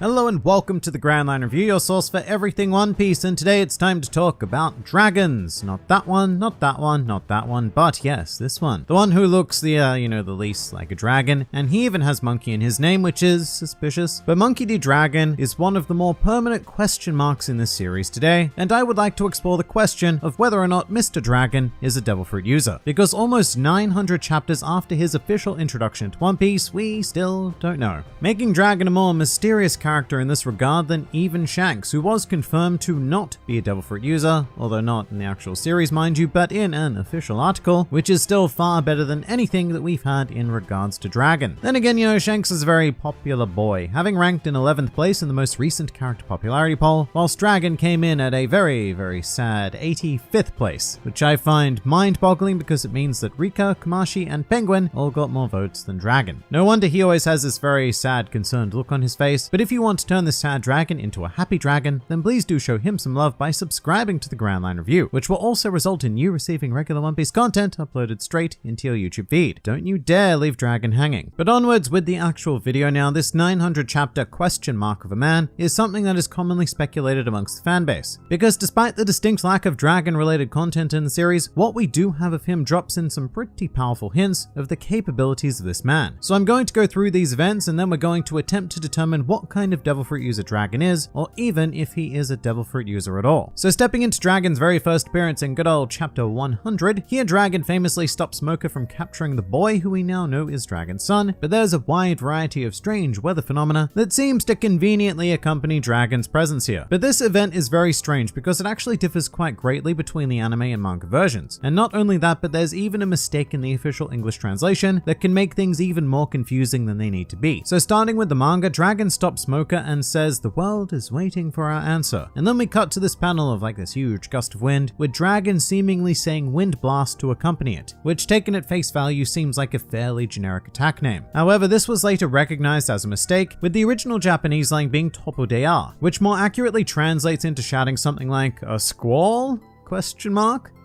Hello and welcome to the Grand Line Review, your source for everything One Piece, and today it's time to talk about dragons. Not that one, not that one, not that one, but yes, this one. The one who looks the least like a dragon, and he even has Monkey in his name, which is suspicious. But Monkey D. Dragon is one of the more permanent question marks in this series today, and I would like to explore the question of whether or not Mr. Dragon is a Devil Fruit user. Because almost 900 chapters after his official introduction to One Piece, we still don't know. Making Dragon a more mysterious character in this regard than even Shanks, who was confirmed to not be a Devil Fruit user, although not in the actual series mind you, but in an official article, which is still far better than anything that we've had in regards to Dragon. Then again, Shanks is a very popular boy, having ranked in 11th place in the most recent character popularity poll, whilst Dragon came in at a very, very sad 85th place, which I find mind-boggling because it means that Rika, Kumashi, and Penguin all got more votes than Dragon. No wonder he always has this very sad, concerned look on his face, but if you want to turn this sad dragon into a happy dragon, then please do show him some love by subscribing to the Grand Line Review, which will also result in you receiving regular One Piece content uploaded straight into your YouTube feed. Don't you dare leave Dragon hanging. But onwards with the actual video now, this 900 chapter question mark of a man is something that is commonly speculated amongst the fanbase. Because despite the distinct lack of dragon related content in the series, what we do have of him drops in some pretty powerful hints of the capabilities of this man. So I'm going to go through these events and then we're going to attempt to determine what kind of Devil Fruit user Dragon is, or even if he is a Devil Fruit user at all. So stepping into Dragon's very first appearance in good old chapter 100, here Dragon famously stops Smoker from capturing the boy who we now know is Dragon's son, but there's a wide variety of strange weather phenomena that seems to conveniently accompany Dragon's presence here. But this event is very strange because it actually differs quite greatly between the anime and manga versions. And not only that, but there's even a mistake in the official English translation that can make things even more confusing than they need to be. So starting with the manga, Dragon stops Smoker and says the world is waiting for our answer. And then we cut to this panel of like this huge gust of wind, with Dragon seemingly saying wind blast to accompany it, which taken at face value seems like a fairly generic attack name. However, this was later recognized as a mistake, with the original Japanese line being Topo Dea, which more accurately translates into shouting something like a squall?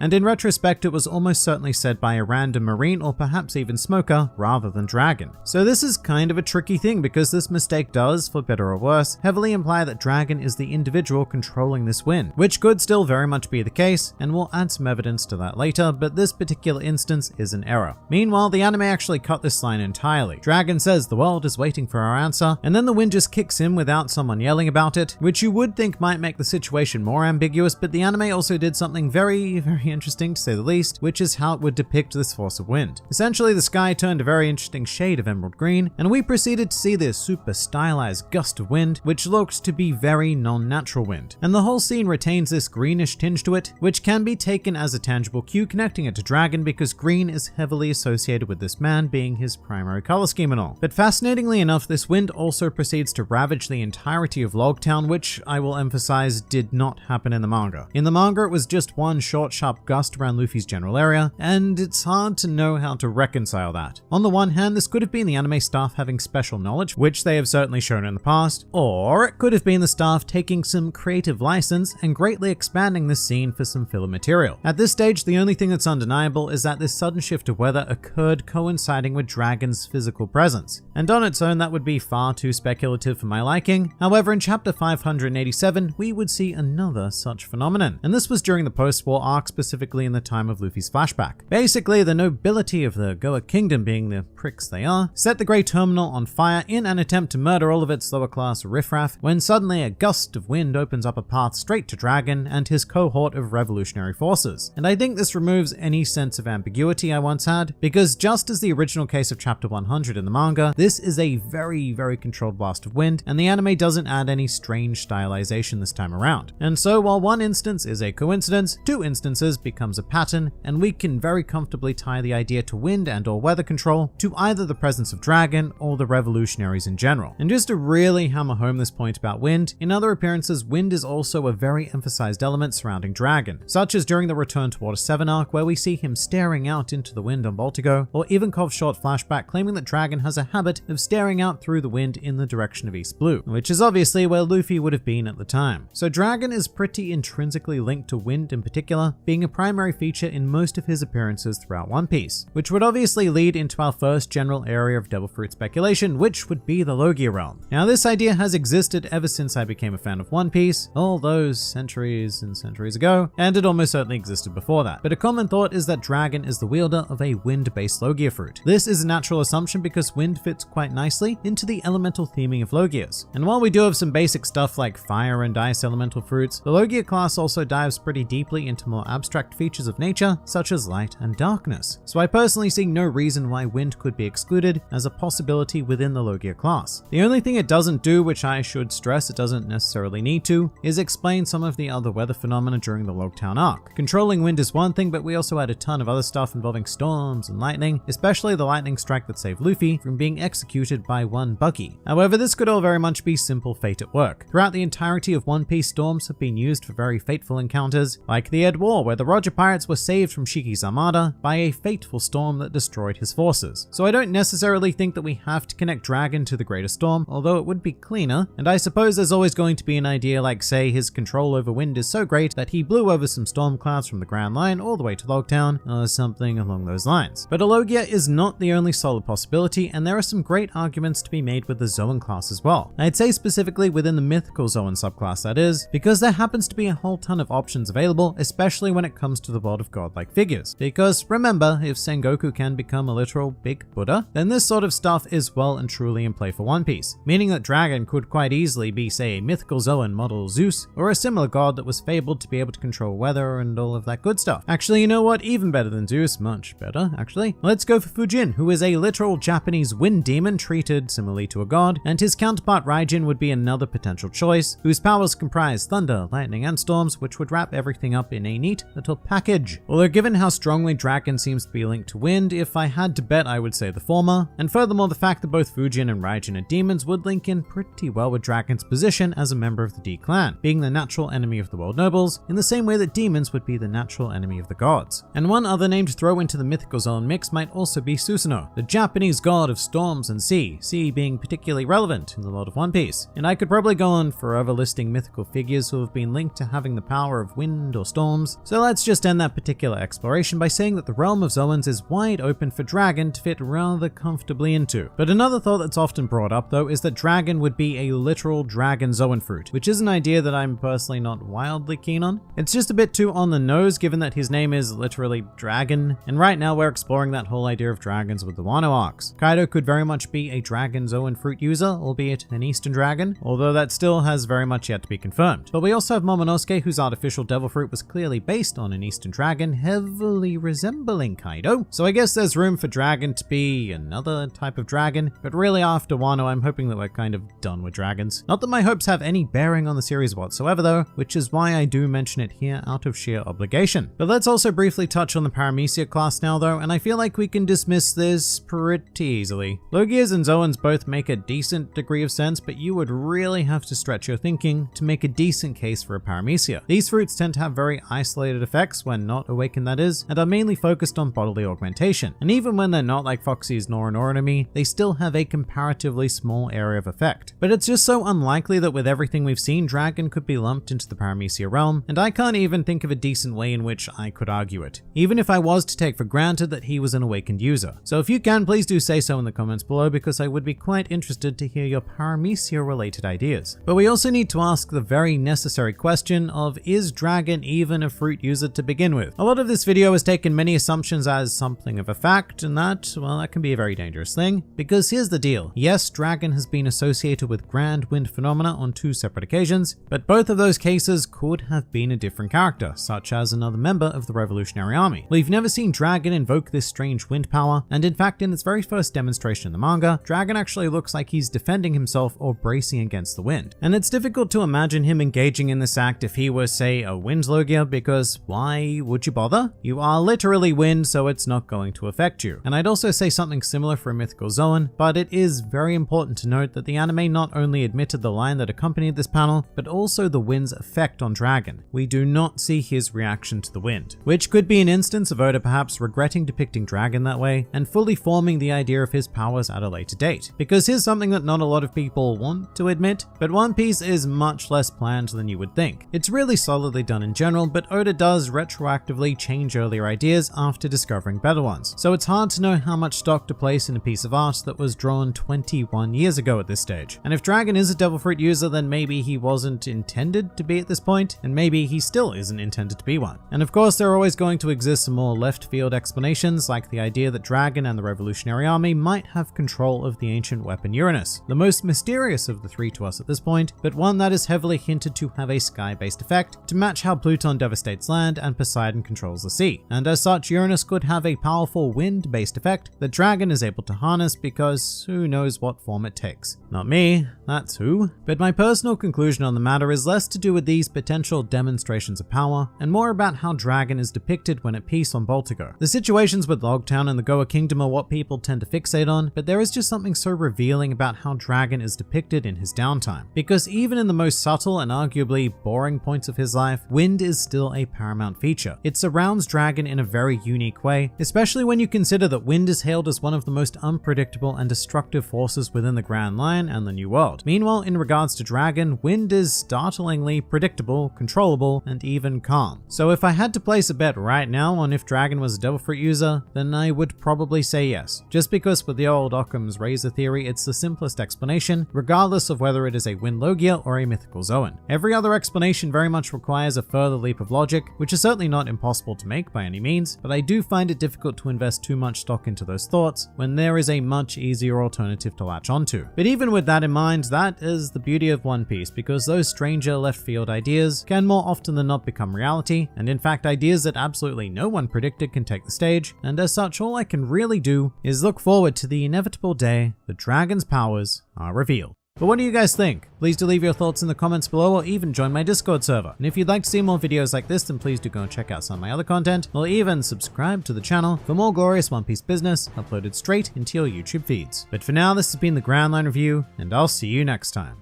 And in retrospect, it was almost certainly said by a random marine or perhaps even Smoker rather than Dragon. So this is kind of a tricky thing because this mistake does, for better or worse, heavily imply that Dragon is the individual controlling this wind, which could still very much be the case, and we'll add some evidence to that later, but this particular instance is an error. Meanwhile, the anime actually cut this line entirely. Dragon says the world is waiting for our answer, and then the wind just kicks in without someone yelling about it, which you would think might make the situation more ambiguous, but the anime also did something very, very interesting to say the least, which is how it would depict this force of wind. Essentially, the sky turned a very interesting shade of emerald green, and we proceeded to see this super stylized gust of wind, which looked to be very non-natural wind. And the whole scene retains this greenish tinge to it, which can be taken as a tangible cue connecting it to Dragon because green is heavily associated with this man being his primary color scheme and all. But fascinatingly enough, this wind also proceeds to ravage the entirety of Logtown, which I will emphasize did not happen in the manga. In the manga, it was just one short, sharp gust around Luffy's general area, and it's hard to know how to reconcile that. On the one hand, this could have been the anime staff having special knowledge, which they have certainly shown in the past, or it could have been the staff taking some creative license and greatly expanding this scene for some filler material. At this stage, the only thing that's undeniable is that this sudden shift of weather occurred coinciding with Dragon's physical presence, and on its own that would be far too speculative for my liking. However, in chapter 587, we would see another such phenomenon, and this was during the post-war arc, specifically in the time of Luffy's flashback. Basically, the nobility of the Goa Kingdom, being the pricks they are, set the Great Terminal on fire in an attempt to murder all of its lower class riffraff, when suddenly a gust of wind opens up a path straight to Dragon and his cohort of revolutionary forces. And I think this removes any sense of ambiguity I once had, because just as the original case of chapter 100 in the manga, this is a very, very controlled blast of wind, and the anime doesn't add any strange stylization this time around. And so while one instance is a coincidence, two instances becomes a pattern, and we can very comfortably tie the idea to wind and or weather control to either the presence of Dragon or the revolutionaries in general. And just to really hammer home this point about wind, in other appearances, wind is also a very emphasized element surrounding Dragon, such as during the Return to Water 7 arc where we see him staring out into the wind on Baltigo, or Ivankov's short flashback claiming that Dragon has a habit of staring out through the wind in the direction of East Blue, which is obviously where Luffy would have been at the time. So Dragon is pretty intrinsically linked to wind wind in particular being a primary feature in most of his appearances throughout One Piece, which would obviously lead into our first general area of Devil Fruit speculation, which would be the Logia realm. Now this idea has existed ever since I became a fan of One Piece, all those centuries and centuries ago, and it almost certainly existed before that. But a common thought is that Dragon is the wielder of a wind-based Logia fruit. This is a natural assumption because wind fits quite nicely into the elemental theming of Logias. And while we do have some basic stuff like fire and ice elemental fruits, the Logia class also dives pretty deeply into more abstract features of nature, such as light and darkness. So I personally see no reason why wind could be excluded as a possibility within the Logia class. The only thing it doesn't do, which I should stress it doesn't necessarily need to, is explain some of the other weather phenomena during the Logtown arc. Controlling wind is one thing, but we also had a ton of other stuff involving storms and lightning, especially the lightning strike that saved Luffy from being executed by one Buggy. However, this could all very much be simple fate at work. Throughout the entirety of One Piece, storms have been used for very fateful encounters, like the Ed War, where the Roger pirates were saved from Shiki's armada by a fateful storm that destroyed his forces. So I don't necessarily think that we have to connect Dragon to the greater storm, although it would be cleaner, and I suppose there's always going to be an idea like, say, his control over wind is so great that he blew over some storm clouds from the Grand Line all the way to Logtown, or something along those lines. But a Logia is not the only solid possibility, and there are some great arguments to be made with the Zoan class as well. I'd say specifically within the mythical Zoan subclass, that is, because there happens to be a whole ton of options available, especially when it comes to the world of godlike figures. Because remember, if Sengoku can become a literal big Buddha, then this sort of stuff is well and truly in play for One Piece, meaning that Dragon could quite easily be, say, a mythical Zoan model Zeus, or a similar god that was fabled to be able to control weather and all of that good stuff. Actually, you know what? Even better than Zeus, much better, actually. Let's go for Fujin, who is a literal Japanese wind demon treated similarly to a god, and his counterpart Raijin would be another potential choice, whose powers comprise thunder, lightning, and storms, which would wrap everything up in a neat little package. Although given how strongly Dragon seems to be linked to wind, if I had to bet, I would say the former, and furthermore the fact that both Fujin and Raijin are demons would link in pretty well with Dragon's position as a member of the D clan, being the natural enemy of the world nobles, in the same way that demons would be the natural enemy of the gods. And one other name to throw into the mythical Zoan mix might also be Susanoo, the Japanese god of storms and sea being particularly relevant in the world of One Piece. And I could probably go on forever listing mythical figures who have been linked to having the power of wind or storms, so let's just end that particular exploration by saying that the realm of Zoans is wide open for Dragon to fit rather comfortably into. But another thought that's often brought up though is that Dragon would be a literal dragon Zoan fruit, which is an idea that I'm personally not wildly keen on. It's just a bit too on the nose given that his name is literally Dragon, and right now we're exploring that whole idea of dragons with the Wano arcs. Kaido could very much be a dragon Zoan fruit user, albeit an Eastern dragon, although that still has very much yet to be confirmed. But we also have Momonosuke, whose artificial devil fruit was clearly based on an Eastern dragon, heavily resembling Kaido. So I guess there's room for Dragon to be another type of dragon, but really after Wano I'm hoping that we're kind of done with dragons. Not that my hopes have any bearing on the series whatsoever though, which is why I do mention it here out of sheer obligation. But let's also briefly touch on the Paramecia class now though, and I feel like we can dismiss this pretty easily. Logias and Zoans both make a decent degree of sense, but you would really have to stretch your thinking to make a decent case for a Paramecia. These fruits tend to have very isolated effects when not awakened, that is, and are mainly focused on bodily augmentation. And even when they're not like Foxy's Norinoronomy, they still have a comparatively small area of effect. But it's just so unlikely that with everything we've seen, Dragon could be lumped into the Paramecia realm, and I can't even think of a decent way in which I could argue it, even if I was to take for granted that he was an awakened user. So if you can, please do say so in the comments below, because I would be quite interested to hear your Paramecia related ideas. But we also need to ask the very necessary question of, is Dragon even a fruit user to begin with? A lot of this video has taken many assumptions as something of a fact, and that, well, that can be a very dangerous thing, because here's the deal. Yes, Dragon has been associated with grand wind phenomena on 2 separate occasions, but both of those cases could have been a different character, such as another member of the Revolutionary Army. We've never seen Dragon invoke this strange wind power, and in fact in its very first demonstration in the manga, Dragon actually looks like he's defending himself or bracing against the wind. And it's difficult to imagine him engaging in this act if he were, say, a wind Logia, because why would you bother? You are literally wind, so it's not going to affect you. And I'd also say something similar for a mythical Zoan, but it is very important to note that the anime not only admitted the line that accompanied this panel, but also the wind's effect on Dragon. We do not see his reaction to the wind, which could be an instance of Oda perhaps regretting depicting Dragon that way and fully forming the idea of his powers at a later date. Because here's something that not a lot of people want to admit, but One Piece is much less planned than you would think. It's really solidly done in general, but Oda does retroactively change earlier ideas after discovering better ones. So it's hard to know how much stock to place in a piece of art that was drawn 21 years ago at this stage. And if Dragon is a Devil Fruit user, then maybe he wasn't intended to be at this point, and maybe he still isn't intended to be one. And of course, there are always going to exist some more left field explanations, like the idea that Dragon and the Revolutionary Army might have control of the ancient weapon Uranus, the most mysterious of the three to us at this point, but one that is heavily hinted to have a sky-based effect to match how Pluton devastates land and Poseidon controls the sea. And as such, Uranus could have a powerful wind-based effect that Dragon is able to harness because who knows what form it takes. Not me, that's who. But my personal conclusion on the matter is less to do with these potential demonstrations of power and more about how Dragon is depicted when at peace on Baltigo. The situations with Logtown and the Goa Kingdom are what people tend to fixate on, but there is just something so revealing about how Dragon is depicted in his downtime. Because even in the most subtle and arguably boring points of his life, wind is still a paramount feature. It surrounds Dragon in a very unique way, especially when you consider that wind is hailed as one of the most unpredictable and destructive forces within the Grand Line and the New World. Meanwhile, in regards to Dragon, wind is startlingly predictable, controllable, and even calm. So if I had to place a bet right now on if Dragon was a Devil Fruit user, then I would probably say yes. Just because with the old Occam's razor theory, it's the simplest explanation, regardless of whether it is a wind Logia or a mythical Zoan. Every other explanation very much requires a further leap of logic, which is certainly not impossible to make by any means, but I do find it difficult to invest too much stock into those thoughts when there is a much easier alternative to latch onto. But even with that in mind, that is the beauty of One Piece, because those stranger left field ideas can more often than not become reality, and in fact ideas that absolutely no one predicted can take the stage, and as such all I can really do is look forward to the inevitable day that Dragon's powers are revealed. But what do you guys think? Please do leave your thoughts in the comments below or even join my Discord server. And if you'd like to see more videos like this, then please do go and check out some of my other content, or even subscribe to the channel for more glorious One Piece business uploaded straight into your YouTube feeds. But for now, this has been the Grand Line Review, and I'll see you next time.